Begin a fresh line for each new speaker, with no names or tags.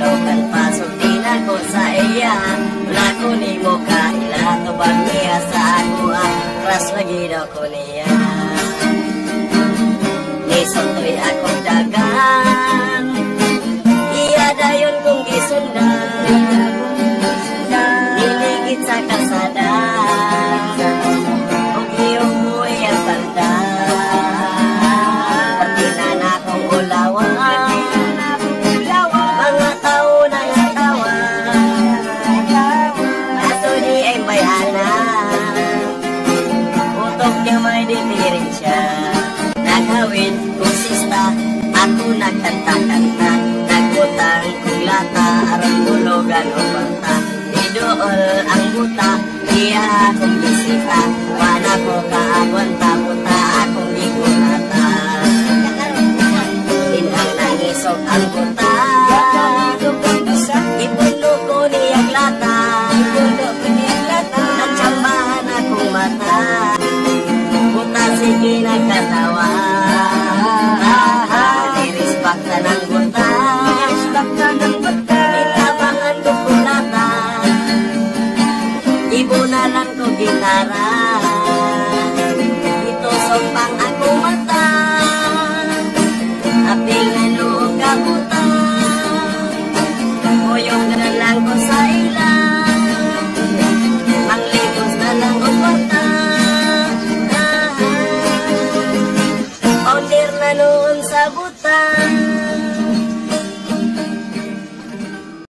Lokan pasulti na ko sa iya. Wala ko ni mo kaila. Tubag niya sa ako Kras lagi daw ko niya. Nisotoy akong dagan. Iya dayon kong gisundan. Niligid sa kasada. Kung iyong buhay ang banda. Pati na na kong ulawan. Mga tao na natawa. Ato di ay bayana. Utok niya may diferensya. Naghawid kong sista. Ako nagkanta-kanta. Nagutang kong lata. Aron tulugan o banta. Idool ang buta. Iya akong bisita. Wala ko kaagwanta. Buta akong gigunata. Inang nangisog ang buta. Ipuno ko niyang lata. Natsambahan akong mata. Buta sige nagkatawa. Nirisbakta ng buta. Itabangan ko kulata. Ibo na lang ko gitara.